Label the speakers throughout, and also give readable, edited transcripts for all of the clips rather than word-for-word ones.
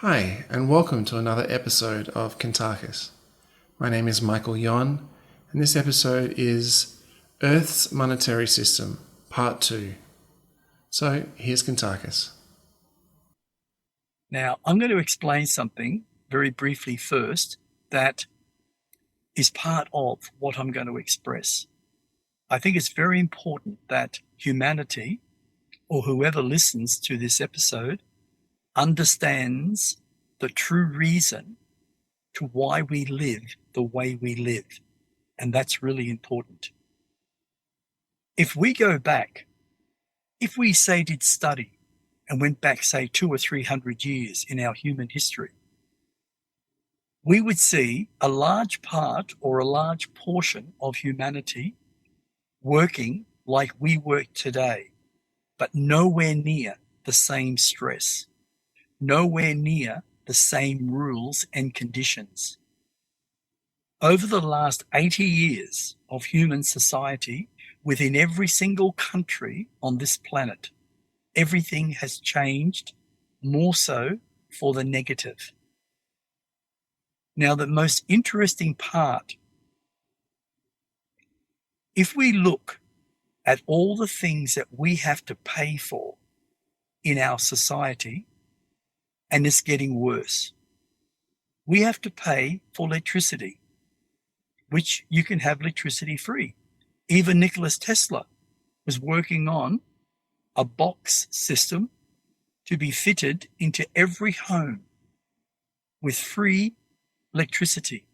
Speaker 1: Hi, and welcome to another episode of Kuntarkis. My name is Michael Yon, and this episode is Earth's Monetary System, Part 2. So, here's Kuntarkis.
Speaker 2: Now, I'm going to explain something very briefly first that is part of what I'm going to express. I think it's very important that humanity, or whoever listens to this episode, understands the true reason to why we live the way we live. And that's really important. If we go back, if we say did study and went back, say, 200 or 300 years in our human history, we would see a large part or a large portion of humanity working like we work today, but nowhere near the same stress, nowhere near the same rules and conditions. Over the last 80 years of human society, within every single country on this planet, everything has changed, more so for the negative. Now, the most interesting part, if we look at all the things that we have to pay for in our society, and it's getting worse. We have to pay for electricity, which you can have electricity free. Even Nikola Tesla was working on a box system to be fitted into every home with free electricity,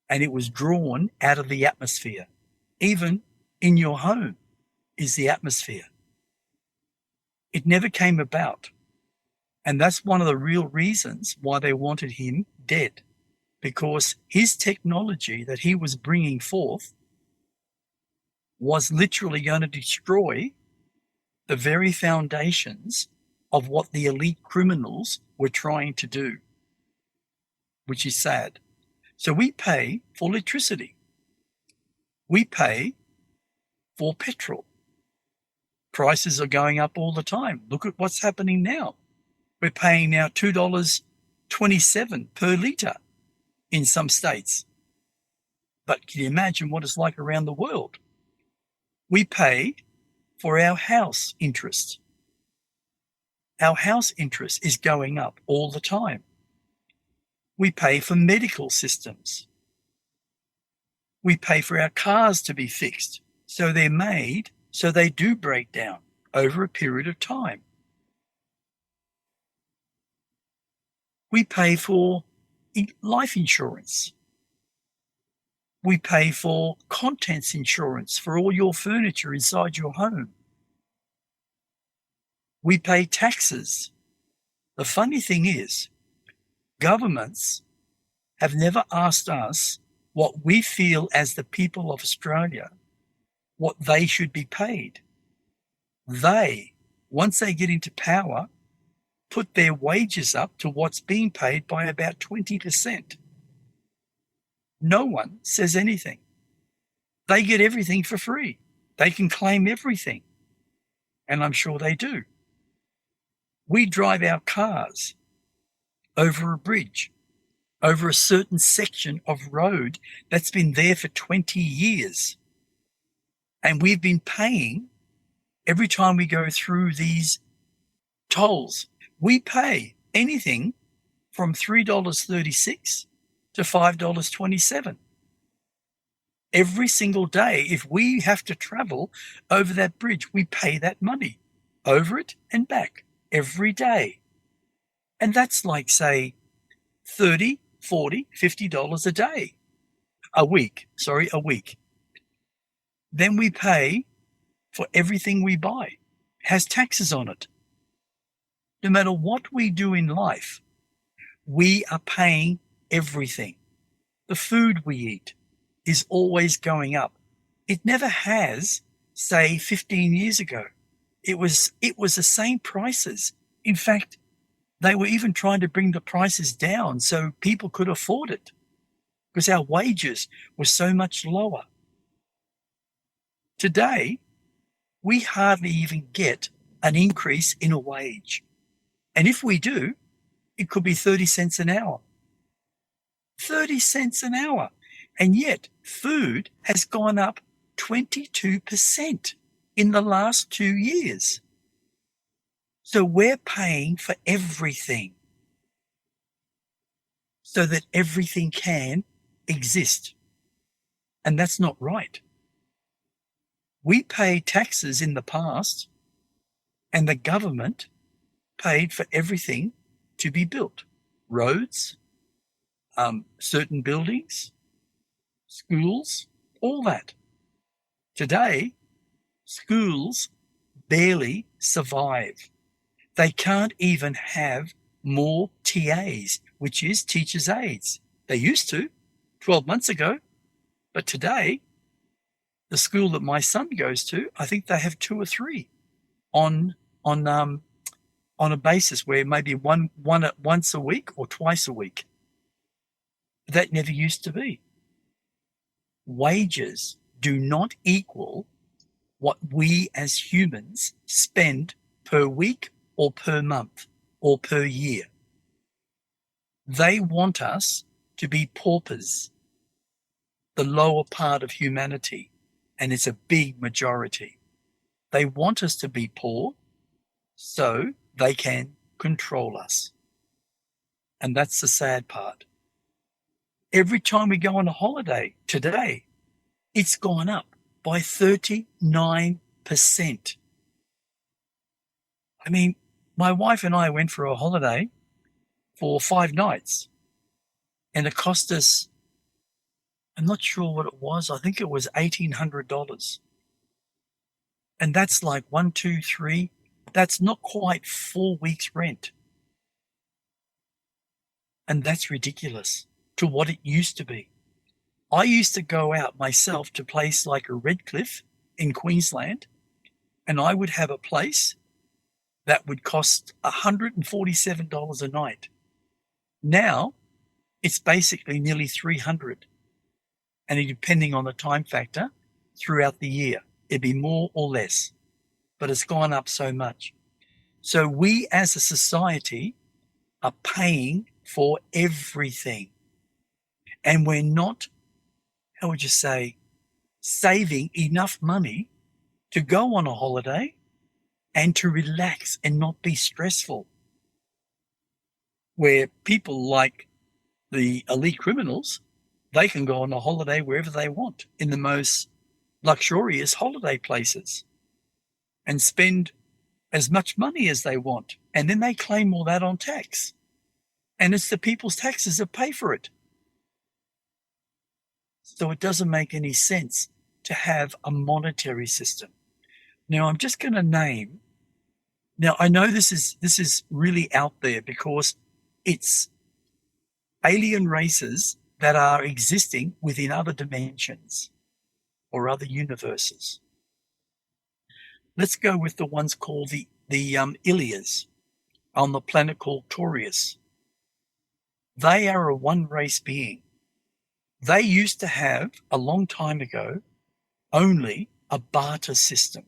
Speaker 2: and it was drawn out of the atmosphere. Even in your home is the atmosphere. It never came about. And that's one of the real reasons why they wanted him dead, because his technology that he was bringing forth was literally going to destroy the very foundations of what the elite criminals were trying to do, which is sad. So we pay for electricity. We pay for petrol. Prices are going up all the time. Look at what's happening now. We're paying now $2.27 per litre in some states. But can you imagine what it's like around the world? We pay for our house interest. Our house interest is going up all the time. We pay for medical systems. We pay for our cars to be fixed. So they're made so they do break down over a period of time. We pay for life insurance. We pay for contents insurance for all your furniture inside your home. We pay taxes. The funny thing is, governments have never asked us what we feel as the people of Australia, what they should be paid. They, once they get into power, put their wages up to what's being paid by about 20%. No one says anything. They get everything for free. They can claim everything. And I'm sure they do. We drive our cars over a bridge, over a certain section of road that's been there for 20 years. And we've been paying every time we go through these tolls. We pay anything from $3.36 to $5.27. Every single day, if we have to travel over that bridge, we pay that money over it and back every day. And that's like, say, $30, $40, $50 a day. A week. Then we pay for everything we buy. It has taxes on it. No matter what we do in life, we are paying everything. The food we eat is always going up. It never has, say, 15 years ago. It was the same prices. In fact, they were even trying to bring the prices down so people could afford it because our wages were so much lower. Today, we hardly even get an increase in a wage. And if we do, It could be 30 cents an hour. 30 cents an hour. And yet food has gone up 22% in the last 2 years. So we're paying for everything so that everything can exist. And that's not right. We paid taxes in the past, and the government paid for everything to be built. Roads, certain buildings, schools, all that. Today, schools barely survive. They can't even have more TAs, which is teachers' aides. They used to 12 months ago, but today, the school that my son goes to, I think they have 2 or 3 on a basis where maybe once a week or twice a week. That never used to be. Wages do not equal what we as humans spend per week or per month or per year. They want us to be paupers, the lower part of humanity, and it's a big majority. They want us to be poor so they can control us. And that's the sad part. Every time we go on a holiday today, it's gone up by 39%. I mean, my wife and I went for a holiday for 5 nights, and it cost us, I'm not sure what it was, I think it was $1,800. And that's like 1, 2, 3, that's not quite 4 weeks' rent. And that's ridiculous to what it used to be. I used to go out myself to a place like a Redcliffe in Queensland, and I would have a place that would cost $147 a night. Now, it's basically nearly $300. And depending on the time factor, throughout the year, it'd be more or less. But it's gone up so much. So we as a society are paying for everything. And we're not, how would you say, saving enough money to go on a holiday and to relax and not be stressful. Where people like the elite criminals, they can go on a holiday wherever they want in the most luxurious holiday places and spend as much money as they want. And then they claim all that on tax. And it's the people's taxes that pay for it. So it doesn't make any sense to have a monetary system. Now, I'm just going to name. Now, I know this is really out there because it's alien races that are existing within other dimensions or other universes. Let's go with the ones called the Ilias on the planet called Taurus. They are a one-race being. They used to have, a long time ago, only a barter system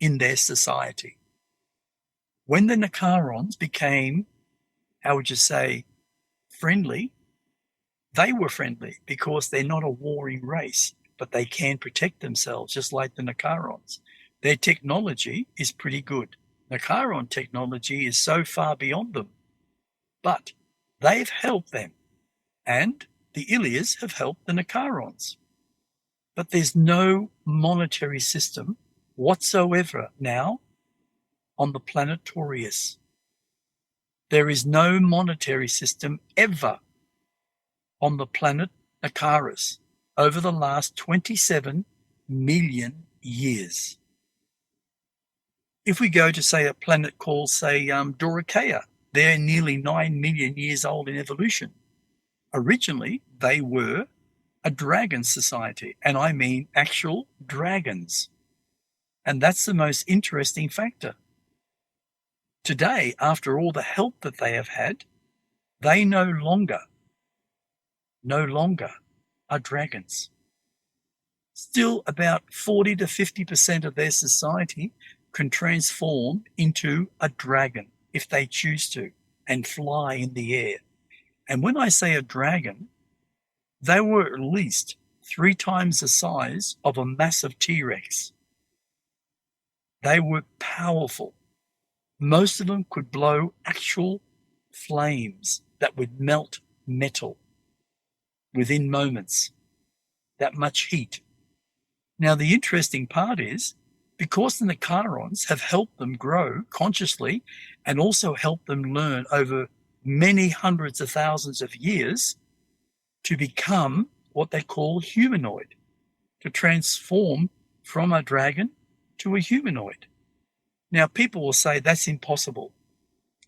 Speaker 2: in their society. When the Nicarons became, how would you say, friendly, they were friendly because they're not a warring race, but they can protect themselves just like the Nicarons. Their technology is pretty good. Nicaron technology is so far beyond them, but they've helped them, and the Ilias have helped the Nicarons. But there's no monetary system whatsoever now on the planet Taurus. There is no monetary system ever on the planet Icarus over the last 27 million years. If we go to, say, a planet called, say, Dorochaea, they're nearly 9 million years old in evolution. Originally, they were a dragon society, and I mean actual dragons. And that's the most interesting factor. Today, after all the help that they have had, they no longer are dragons. Still, about 40 to 50% of their society can transform into a dragon if they choose to, and fly in the air. And when I say a dragon, they were at least 3 times the size of a massive T-Rex. They were powerful. Most of them could blow actual flames that would melt metal within moments. That much heat. Now, the interesting part is, because the Nicarons have helped them grow consciously and also helped them learn over many hundreds of thousands of years to become what they call humanoid, to transform from a dragon to a humanoid. Now, people will say that's impossible.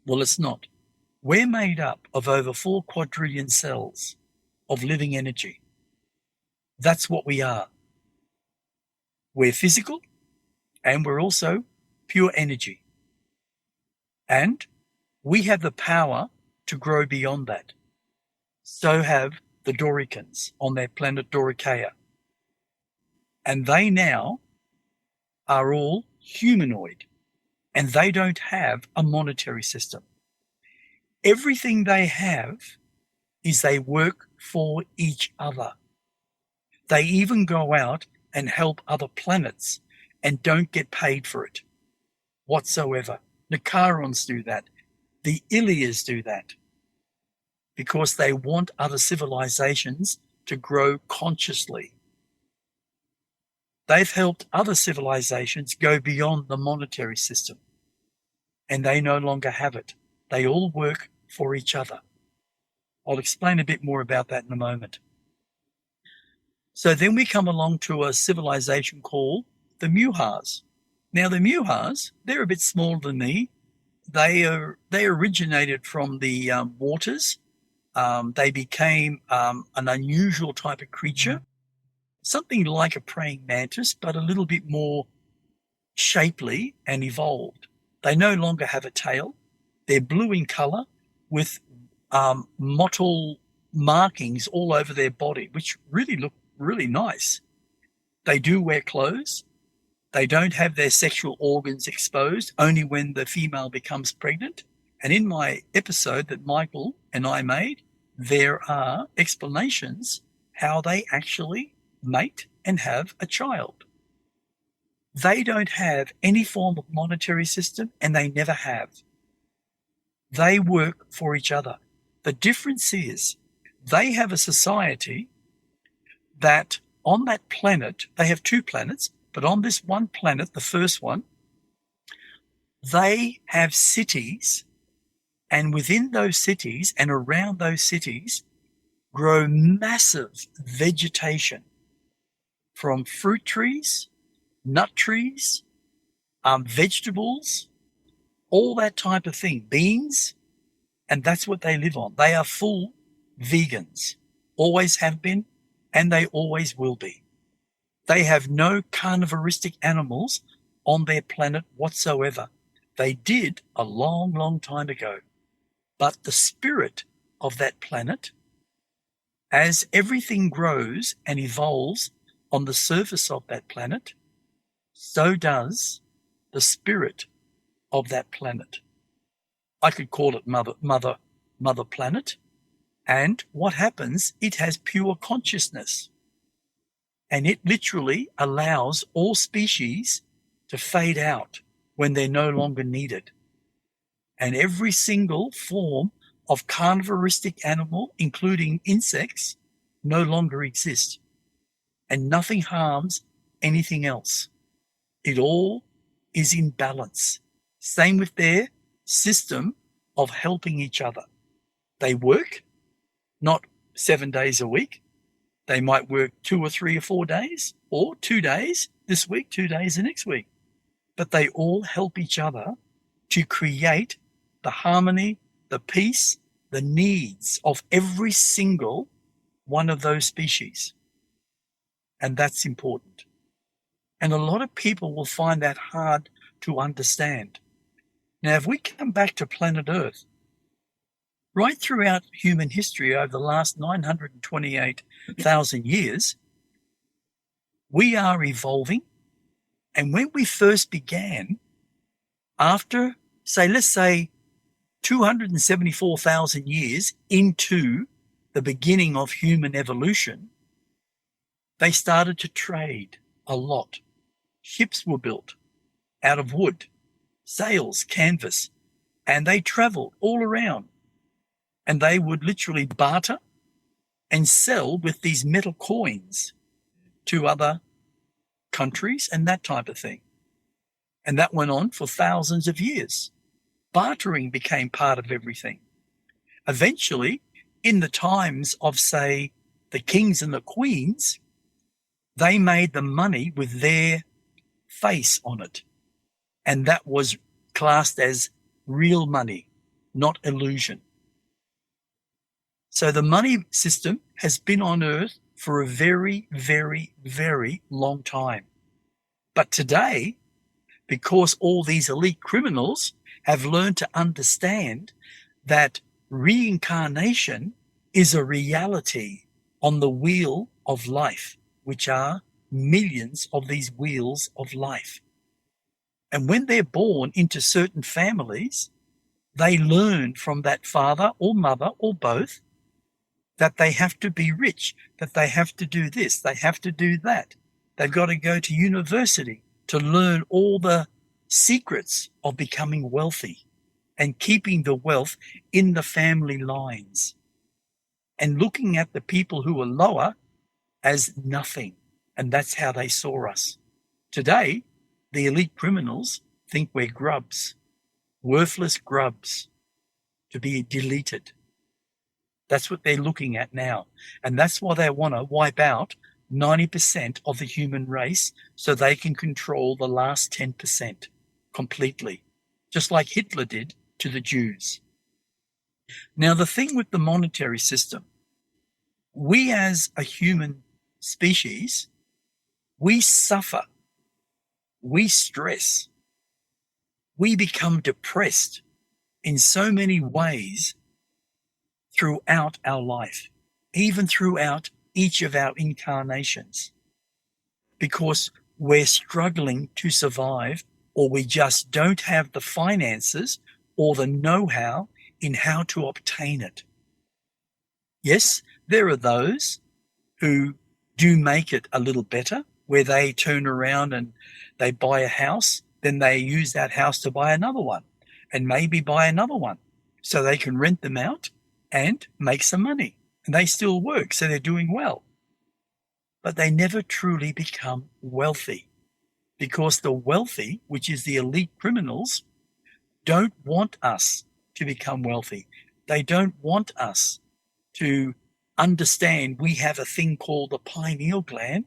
Speaker 2: Well, it's not. We're made up of over 4 quadrillion cells of living energy. That's what we are. We're physical, and we're also pure energy. And we have the power to grow beyond that. So have the Doricans on their planet Doricaea. And they now are all humanoid, and they don't have a monetary system. Everything they have is they work for each other. They even go out and help other planets and don't get paid for it whatsoever. Nicarons do that. The Ilias do that because they want other civilizations to grow consciously. They've helped other civilizations go beyond the monetary system, and they no longer have it. They all work for each other. I'll explain a bit more about that in a moment. So then we come along to a civilization called the Muhars. Now, the Muhars, they're a bit smaller than me. They originated from the waters. They became an unusual type of creature, something like a praying mantis, but a little bit more shapely and evolved. They no longer have a tail. They're blue in color with mottled markings all over their body, which really look really nice. They do wear clothes. They don't have their sexual organs exposed, only when the female becomes pregnant. And in my episode that Michael and I made, there are explanations how they actually mate and have a child. They don't have any form of monetary system, and they never have. They work for each other. The difference is they have a society that on that planet, they have 2 planets, but on this one planet, the first one, they have cities, and within those cities and around those cities grow massive vegetation from fruit trees, nut trees, vegetables, all that type of thing, beans, and that's what they live on. They are full vegans, always have been, and they always will be. They have no carnivoristic animals on their planet whatsoever. They did a long, long time ago. But the spirit of that planet, as everything grows and evolves on the surface of that planet, so does the spirit of that planet. I could call it Mother Planet. And what happens, it has pure consciousness. And it literally allows all species to fade out when they're no longer needed. And every single form of carnivoristic animal, including insects, no longer exists. And nothing harms anything else. It all is in balance. Same with their system of helping each other. They work, not 7 days a week. They might work 2 or 3 or 4 days, or 2 days this week, 2 days the next week. But they all help each other to create the harmony, the peace, the needs of every single one of those species. And that's important. And a lot of people will find that hard to understand. Now, if we come back to planet Earth, right throughout human history over the last 928,000 years, we are evolving. And when we first began, after, let's say 274,000 years into the beginning of human evolution, they started to trade a lot. Ships were built out of wood, sails, canvas, and they traveled all around. And they would literally barter and sell with these metal coins to other countries and that type of thing. And that went on for thousands of years. Bartering became part of everything. Eventually, in the times of, say, the kings and the queens, they made the money with their face on it. And that was classed as real money, not illusion. So the money system has been on Earth for a very, very, very long time. But today, because all these elite criminals have learned to understand that reincarnation is a reality on the wheel of life, which are millions of these wheels of life. And when they're born into certain families, they learn from that father or mother or both that they have to be rich, that they have to do this, they have to do that. They've got to go to university to learn all the secrets of becoming wealthy and keeping the wealth in the family lines and looking at the people who are lower as nothing. And that's how they saw us. Today, the elite criminals think we're grubs, worthless grubs to be deleted. That's what they're looking at now. And that's why they want to wipe out 90% of the human race so they can control the last 10% completely, just like Hitler did to the Jews. Now, the thing with the monetary system, we as a human species, we suffer, we stress, we become depressed in so many ways throughout our life, even throughout each of our incarnations, because we're struggling to survive, or we just don't have the finances or the know-how in how to obtain it. Yes, there are those who do make it a little better, where they turn around and they buy a house, then they use that house to buy another one, and maybe buy another one, so they can rent them out and make some money. And they still work, so they're doing well. But they never truly become wealthy, because the wealthy, which is the elite criminals, don't want us to become wealthy. They don't want us to understand we have a thing called the pineal gland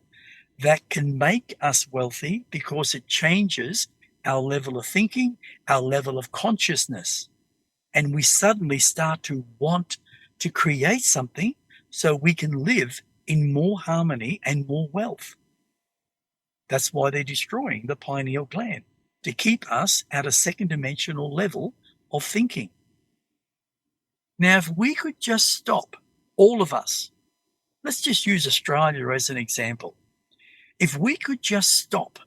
Speaker 2: that can make us wealthy, because it changes our level of thinking, our level of consciousness. And we suddenly start to want to create something so we can live in more harmony and more wealth. That's why they're destroying the pineal gland, to keep us at a second dimensional level of thinking. Now, if we could just stop, all of us, let's just use Australia as an example. If we could just stop,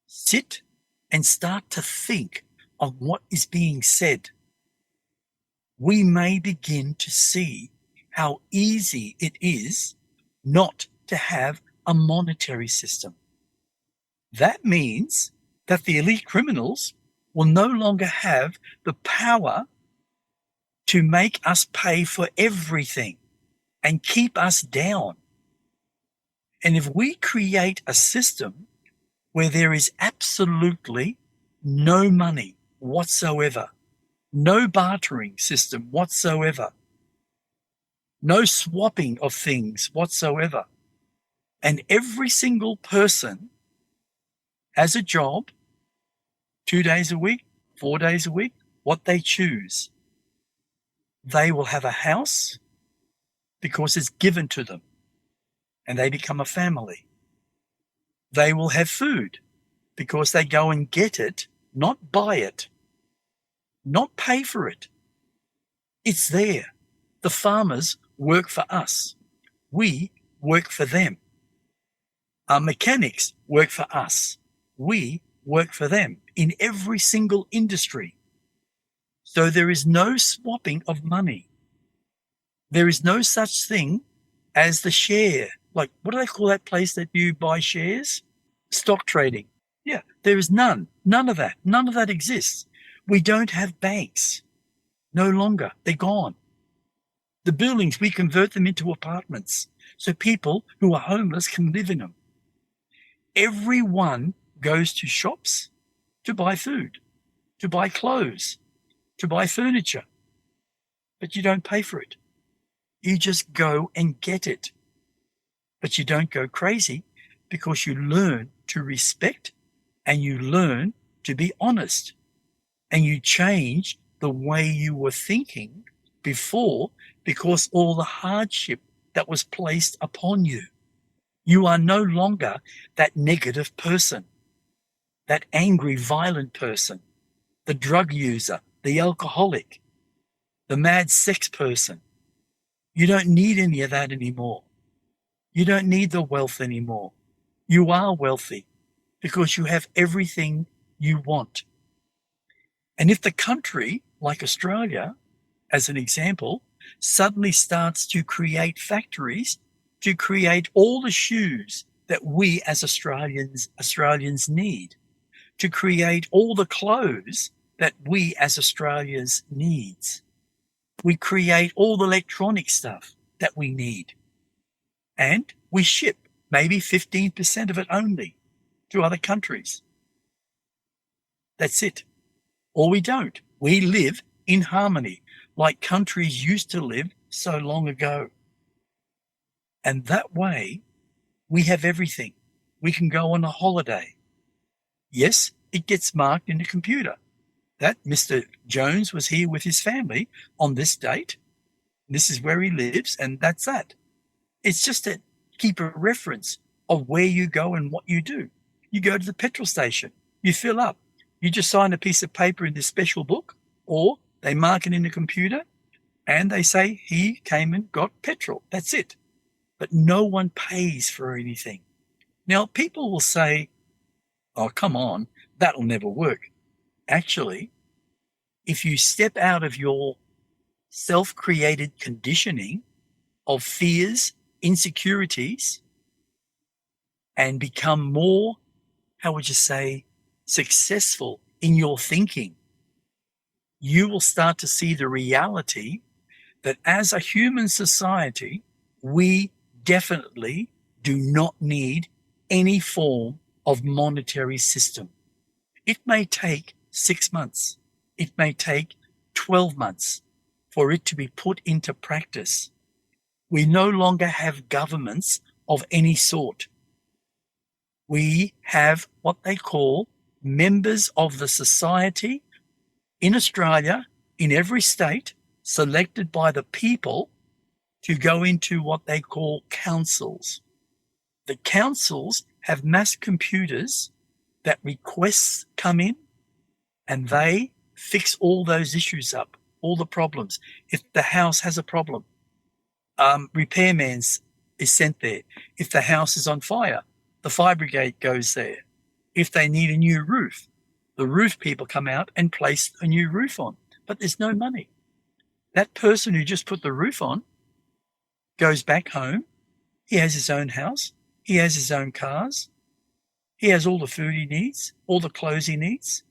Speaker 2: sit and start to think on what is being said, we may begin to see how easy it is not to have a monetary system. That means that the elite criminals will no longer have the power to make us pay for everything and keep us down. And if we create a system where there is absolutely no money whatsoever, no bartering system whatsoever, no swapping of things whatsoever, and every single person has a job 2 days a week, 4 days a week, what they choose. They will have a house because it's given to them and they become a family. They will have food because they go and get it, not buy it, not pay for it. It's there. The farmers work for us. We work for them. Our mechanics work for us. We work for them in every single industry. So there is no swapping of money. There is no such thing as the share. Like, what do they call that place that you buy shares? Stock trading. Yeah, there is none. None of that. None of that exists. We don't have banks. No longer. They're gone. The buildings, we convert them into apartments so people who are homeless can live in them. Everyone goes to shops to buy food, to buy clothes, to buy furniture, but you don't pay for it. You just go and get it. But you don't go crazy because you learn to respect and you learn to be honest and you change the way you were thinking before because all the hardship that was placed upon you. You are no longer that negative person, that angry, violent person, the drug user, the alcoholic, the mad sex person. You don't need any of that anymore. You don't need the wealth anymore. You are wealthy because you have everything you want. And if the country, like Australia, as an example, suddenly starts to create factories to create all the shoes that we as Australians need, to create all the clothes that we as Australians needs. We create all the electronic stuff that we need. And we ship maybe 15% of it only to other countries. That's it. Or we don't. We live in harmony like countries used to live so long ago. And that way, we have everything. We can go on a holiday. Yes, it gets marked in the computer that Mr. Jones was here with his family on this date. This is where he lives, and that's that. It's just to keep a reference of where you go and what you do. You go to the petrol station, you fill up, you just sign a piece of paper in this special book, or they mark it in the computer and they say he came and got petrol. That's it. But no one pays for anything. Now, people will say, oh, come on, that'll never work. Actually, if you step out of your self-created conditioning of fears, insecurities, and become more, how would you say, successful in your thinking, you will start to see the reality that as a human society, we definitely do not need any form of monetary system. It may take 6 months. It may take 12 months for it to be put into practice. We no longer have governments of any sort. We have what they call members of the society in Australia, in every state, selected by the people to go into what they call councils. The councils have mass computers that requests come in and they fix all those issues up, all the problems. If the house has a problem, repairman is sent there. If the house is on fire, the fire brigade goes there. If they need a new roof, the roof people come out and place a new roof on. But there's no money. That person who just put the roof on goes back home. He has his own house. He has his own cars. He has all the food he needs, all the clothes he needs.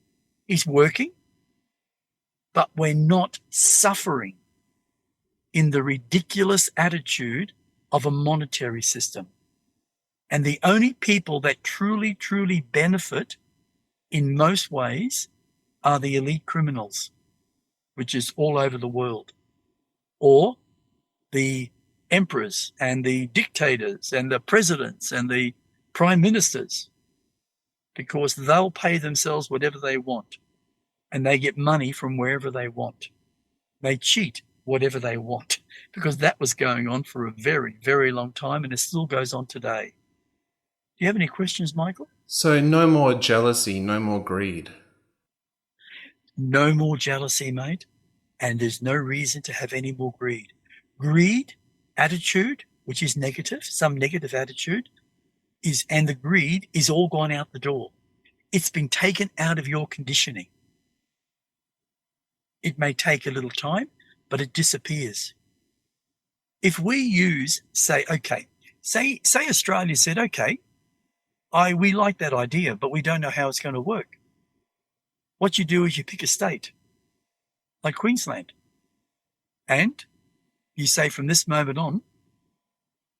Speaker 2: He's working. But we're not suffering in the ridiculous attitude of a monetary system. And the only people that truly, truly benefit in most ways are the elite criminals, which is all over the world, or the emperors and the dictators and the presidents and the prime ministers, because they'll pay themselves whatever they want and they get money from wherever they want. They cheat whatever they want because that was going on for a very, very long time and it still goes on today. Do you have any questions, Michael?
Speaker 1: So no more jealousy, no more greed.
Speaker 2: No more jealousy, mate. And there's no reason to have any more greed. Greed, attitude, which is negative, some negative attitude, and the greed is all gone out the door. It's been taken out of your conditioning. It may take a little time, but it disappears. If we use, say Australia said, okay, we like that idea, but we don't know how it's going to work. What you do is you pick a state, like Queensland, and you say from this moment on,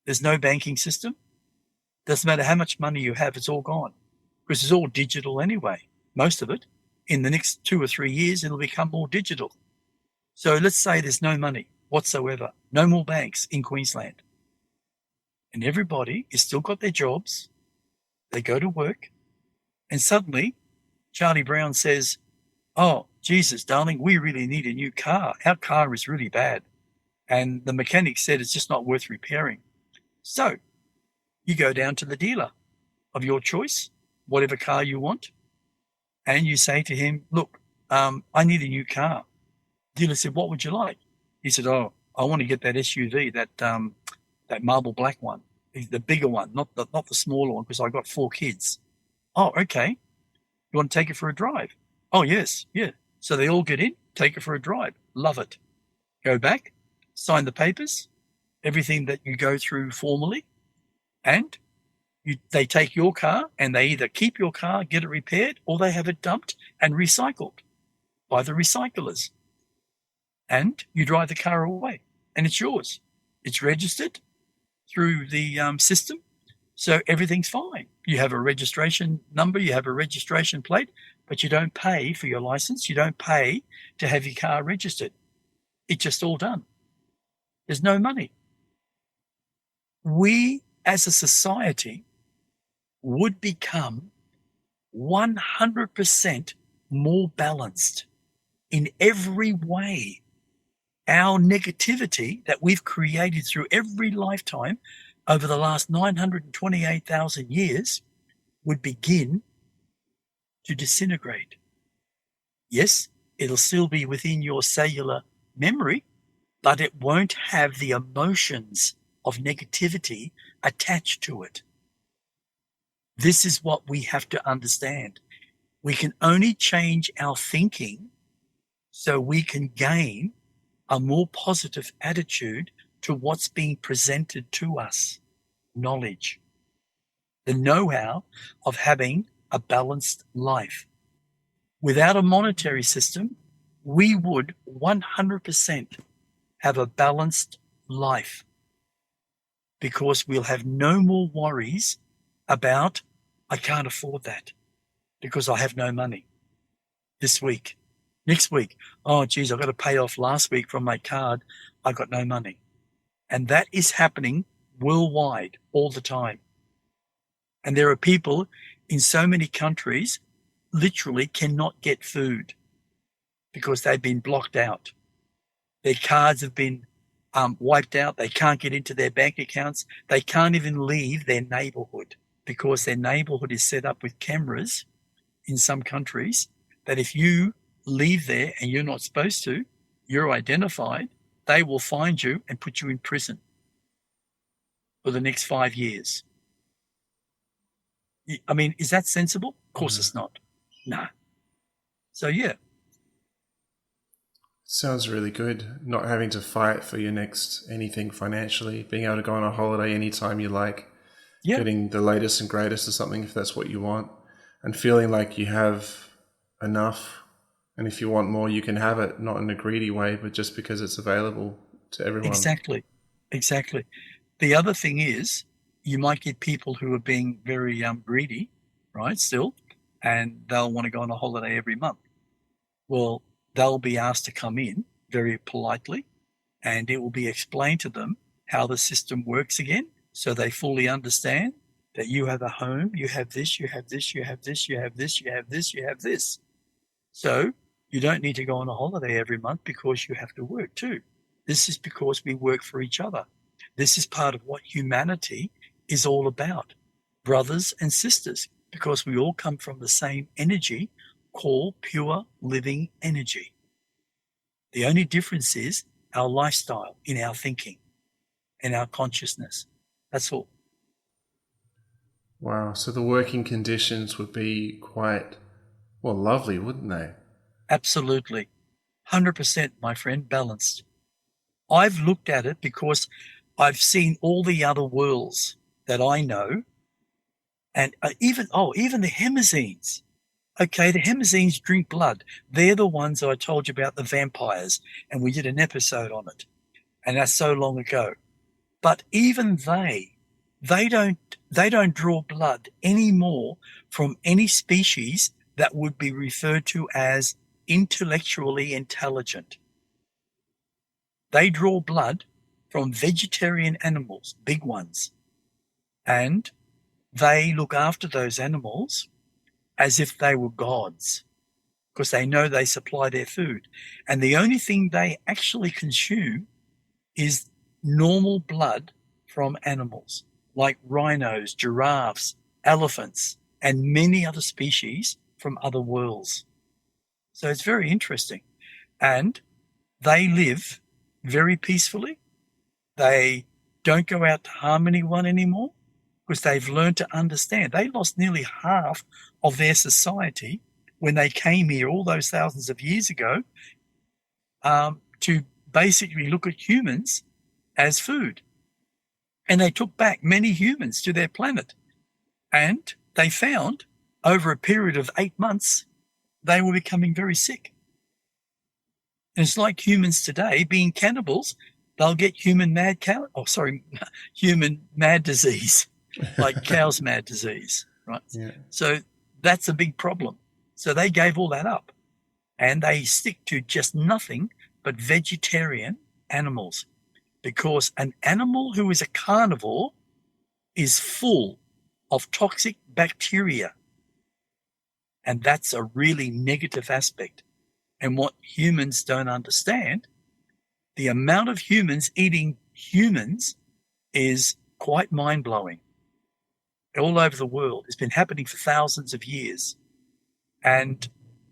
Speaker 2: there's no banking system. Doesn't matter how much money you have, it's all gone. Because it's all digital anyway, most of it. In the next 2 or 3 years, it'll become more digital. So let's say there's no money whatsoever, no more banks in Queensland. And everybody has still got their jobs. They go to work. And suddenly, Charlie Brown says, oh, Jesus, darling, we really need a new car. Our car is really bad. And the mechanic said it's just not worth repairing. So you go down to the dealer of your choice, whatever car you want, and you say to him, look, I need a new car. Dealer said, what would you like? He said, oh, I want to get that SUV, that marble black one, the bigger one, not the smaller one, because I got 4 kids. Oh, okay. You want to take it for a drive? Oh, yes, yeah. So they all get in, take it for a drive. Love it. Go back, sign the papers, everything that you go through formally, and they take your car and they either keep your car, get it repaired, or they have it dumped and recycled by the recyclers. And you drive the car away and it's yours. It's registered through the system. So everything's fine. You have a registration number, you have a registration plate, but you don't pay for your license. You don't pay to have your car registered. It's just all done. There's no money. We as a society would become 100% more balanced in every way. Our negativity that we've created through every lifetime over the last 928,000 years would begin to disintegrate. Yes, it'll still be within your cellular memory, but it won't have the emotions of negativity attached to it. This is what we have to understand. We can only change our thinking so we can gain a more positive attitude to what's being presented to us. Knowledge. The know-how of having a balanced life. Without a monetary system, we would 100% have a balanced life because we'll have no more worries about, I can't afford that because I have no money this week. Next week, oh, geez, I've got to pay off last week from my card. I got no money. And that is happening worldwide all the time. And there are people in so many countries literally cannot get food because they've been blocked out. Their cards have been wiped out. They can't get into their bank accounts. They can't even leave their neighborhood because their neighborhood is set up with cameras in some countries that if you leave there and you're not supposed to, you're identified, they will find you and put you in prison for the next 5 years. I mean, is that sensible? Of course it's not. Nah. So, yeah.
Speaker 1: Sounds really good. Not having to fight for your next anything financially, being able to go on a holiday anytime you like, getting the latest and greatest or something if that's what you want, and feeling like you have enough. And if you want more, you can have it, not in a greedy way, but just because it's available to everyone.
Speaker 2: Exactly. The other thing is, you might get people who are being very greedy, right, still, and they'll want to go on a holiday every month. Well, they'll be asked to come in very politely, and it will be explained to them how the system works again, so they fully understand that you have a home, you have this, you have this, you have this, you have this, you have this, you have this. So you don't need to go on a holiday every month because you have to work too. This is because we work for each other. This is part of what humanity is all about. Brothers and sisters, because we all come from the same energy called pure living energy. The only difference is our lifestyle in our thinking and our consciousness. That's all.
Speaker 1: Wow. So the working conditions would be quite, well, lovely, wouldn't they?
Speaker 2: Absolutely. 100%, my friend, balanced. I've looked at it because I've seen all the other worlds that I know, and even the Hemazines. Okay, the Hemazines drink blood. They're the ones I told you about, the vampires, and we did an episode on it, and that's so long ago. But even they don't draw blood anymore from any species that would be referred to as intellectually intelligent. They draw blood from vegetarian animals, big ones, and they look after those animals as if they were gods, because they know they supply their food. And the only thing they actually consume is normal blood from animals like rhinos, giraffes, elephants, and many other species from other worlds. So it's very interesting. And they live very peacefully. They don't go out to harm anyone anymore because they've learned to understand. They lost nearly half of their society when they came here all those thousands of years ago, to basically look at humans as food. And they took back many humans to their planet. And they found over a period of 8 months, they were becoming very sick. And it's like humans today being cannibals. They'll get human mad disease, like cow's mad disease, right?
Speaker 1: Yeah.
Speaker 2: So that's a big problem. So they gave all that up, and they stick to just nothing but vegetarian animals, because an animal who is a carnivore is full of toxic bacteria. And that's a really negative aspect. And what humans don't understand, the amount of humans eating humans is quite mind-blowing. All over the world. It's been happening for thousands of years. And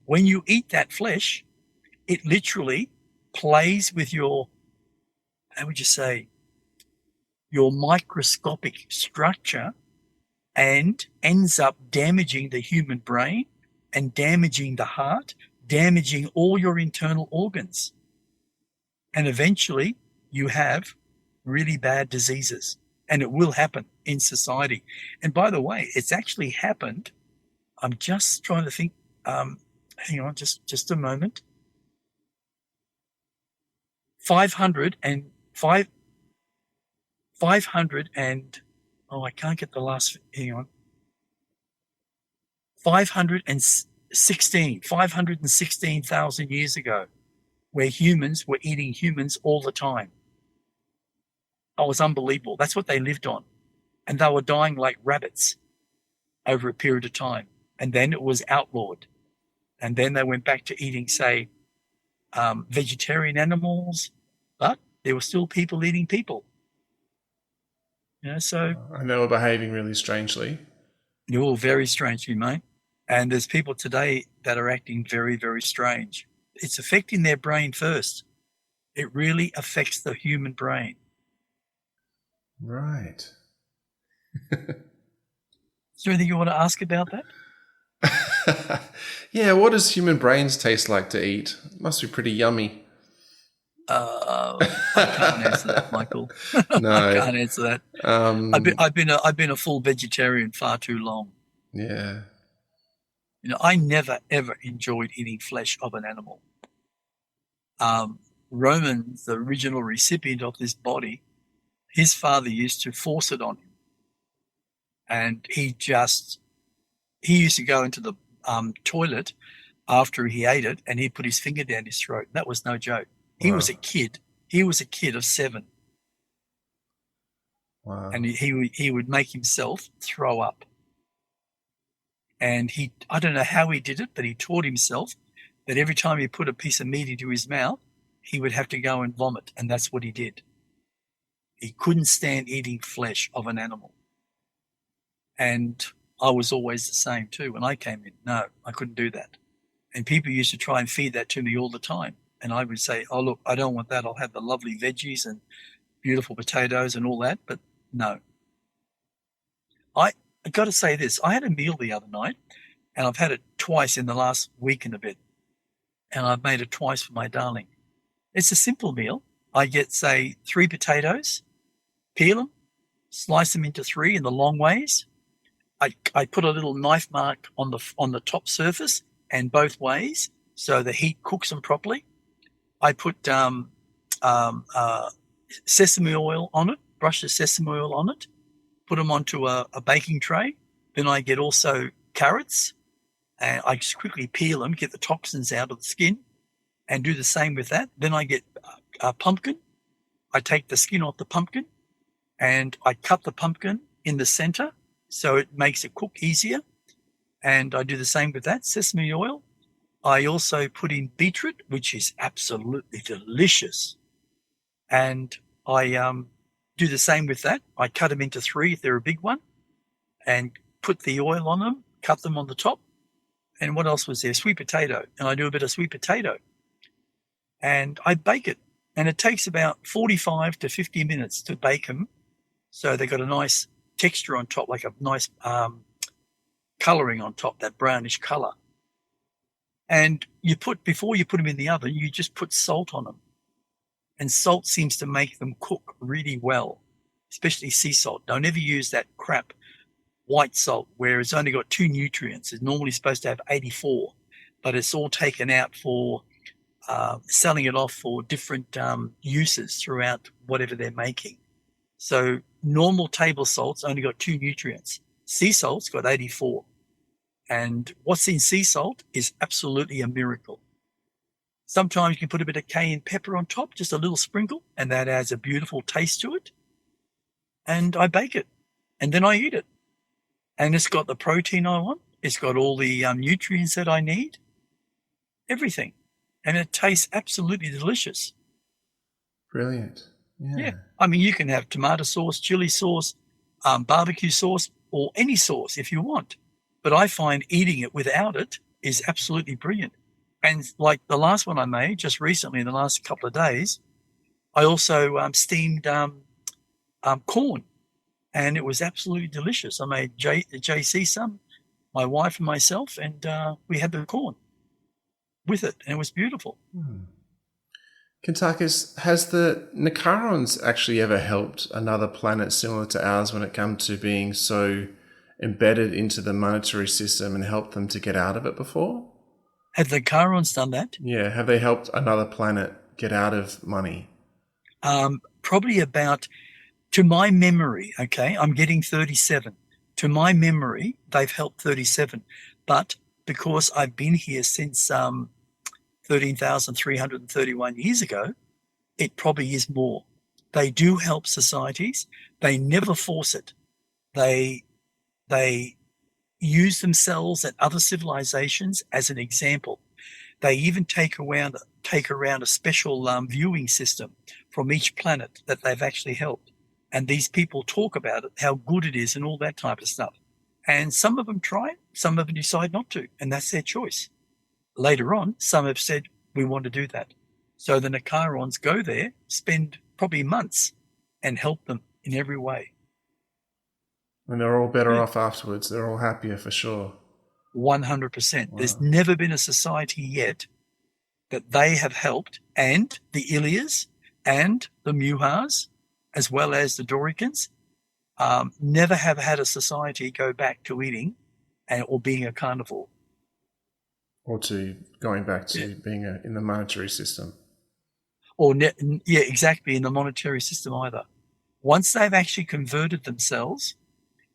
Speaker 2: when you eat that flesh, it literally plays with your, how would you say, your microscopic structure, and ends up damaging the human brain and damaging the heart, damaging all your internal organs. And eventually you have really bad diseases, and it will happen in society. And by the way, it's actually happened. I'm just trying to think. Hang on, just a moment. 500 and I can't get the last. Hang on. 516,000 years ago, where humans were eating humans all the time. Oh, it was unbelievable. That's what they lived on. And they were dying like rabbits over a period of time. And then it was outlawed. And then they went back to eating, say, vegetarian animals, but there were still people eating people. So.
Speaker 1: And they were behaving really strangely.
Speaker 2: You're all very strangely, mate. And there's people today that are acting very, very strange. It's affecting their brain first. It really affects the human brain.
Speaker 1: Right.
Speaker 2: Is there anything you want to ask about that?
Speaker 1: Yeah, what does human brains taste like to eat? It must be pretty yummy.
Speaker 2: I can't answer that, Michael.
Speaker 1: No.
Speaker 2: I can't answer that. I've been a full vegetarian far too long.
Speaker 1: Yeah.
Speaker 2: I never ever enjoyed eating flesh of an animal. Roman, the original recipient of this body, his father used to force it on him, and he used to go into the toilet after he ate it, and he'd put his finger down his throat. That was no joke. He was a kid. He was a kid of 7.
Speaker 1: Wow.
Speaker 2: And he would make himself throw up. And I don't know how he did it, but he taught himself that every time he put a piece of meat into his mouth, he would have to go and vomit. And that's what he did. He couldn't stand eating flesh of an animal. And I was always the same too. When I came in, no, I couldn't do that. And people used to try and feed that to me all the time. And I would say, oh, look, I don't want that. I'll have the lovely veggies and beautiful potatoes and all that. But no. I got to say this. I had a meal the other night, and I've had it twice in the last week and a bit. and I've made it twice for my darling. It's a simple meal. I get, say, 3 potatoes, peel them, slice them into 3 in the long ways. I put a little knife mark on the top surface and both ways, so the heat cooks them properly. I put sesame oil on it, brush the sesame oil on it, put them onto a baking tray. Then I get also carrots, and I just quickly peel them, get the toxins out of the skin, and do the same with that. Then I get a pumpkin. I take the skin off the pumpkin, and I cut the pumpkin in the center so it makes it cook easier. And I do the same with that, sesame oil. I also put in beetroot, which is absolutely delicious. And I do the same with that. I cut them into 3 if they're a big one, and put the oil on them, cut them on the top. And what else was there? Sweet potato. And I do a bit of sweet potato. And I bake it. And it takes about 45 to 50 minutes to bake them. So they've got a nice texture on top, like a nice colouring on top, that brownish colour. And before you put them in the oven, you just put salt on them. And salt seems to make them cook really well, especially sea salt. Don't ever use that crap white salt where it's only got 2 nutrients. It's normally supposed to have 84, but it's all taken out for selling it off for different uses throughout whatever they're making. So normal table salt's only got 2 nutrients. Sea salt's got 84. And what's in sea salt is absolutely a miracle. Sometimes you can put a bit of cayenne pepper on top, just a little sprinkle, and that adds a beautiful taste to it. And I bake it, and then I eat it. And it's got the protein I want. It's got all the nutrients that I need, everything. And it tastes absolutely delicious.
Speaker 1: Brilliant. Yeah.
Speaker 2: I mean, you can have tomato sauce, chili sauce, barbecue sauce, or any sauce if you want. But I find eating it without it is absolutely brilliant. And like the last one I made just recently, in the last couple of days, I also steamed corn, and it was absolutely delicious. I made JC some, my wife and myself, and we had the corn with it, and it was beautiful.
Speaker 1: Kuntarkis, has the Nicarons actually ever helped another planet similar to ours when it comes to being so embedded into the monetary system and helped them to get out of it before?
Speaker 2: Have the Charons done that?
Speaker 1: Yeah, have they helped another planet get out of money?
Speaker 2: Probably about, to my memory, okay, I'm getting 37. To my memory, they've helped 37. But because I've been here since 13,331 years ago, it probably is more. They do help societies. They never force it. They use themselves and other civilizations as an example. They even take around a special viewing system from each planet that they've actually helped. And these people talk about it, how good it is and all that type of stuff. And some of them try it, some of them decide not to, and that's their choice. Later on, some have said, we want to do that. So the Nicarons go there, spend probably months, and help them in every way.
Speaker 1: And they're all better off afterwards. They're all happier for sure.
Speaker 2: 100%.
Speaker 1: Wow.
Speaker 2: There's never been a society yet that they have helped, and the Ilias and the Muhars, as well as the Doricans, never have had a society go back to eating or being a carnivore.
Speaker 1: Or to going back to being in the monetary system.
Speaker 2: Exactly, in the monetary system either. Once they've actually converted themselves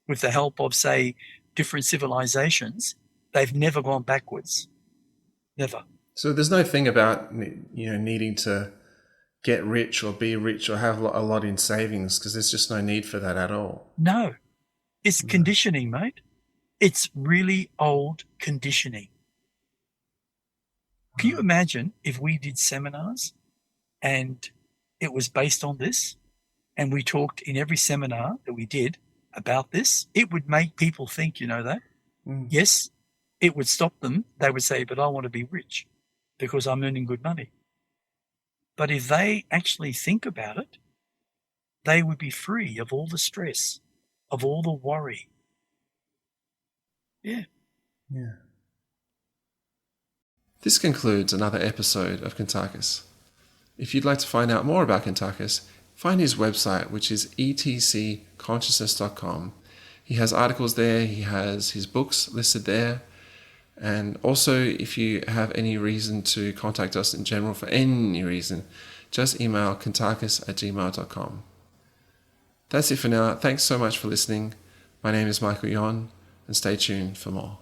Speaker 2: with the help of, say, different civilizations, they've never gone backwards. Never.
Speaker 1: So there's no thing about needing to get rich or be rich or have a lot in savings, because there's just no need for that at all.
Speaker 2: No. It's conditioning, mate. It's really old conditioning. Can you imagine if we did seminars and it was based on this, and we talked in every seminar that we did about this? It would make people think, you know that? Yes, it would stop them. They would say, but I want to be rich because I'm earning good money. But if they actually think about it, they would be free of all the stress, of all the worry. Yeah.
Speaker 1: Yeah. This concludes another episode of Kuntarkis. If you'd like to find out more about Kuntarkis, find his website, which is etcconsciousness.com. He has articles there, he has his books listed there, and also if you have any reason to contact us in general for any reason, just email kuntarkis@gmail.com. That's it for now. Thanks so much for listening. My name is Michael Yon, and stay tuned for more.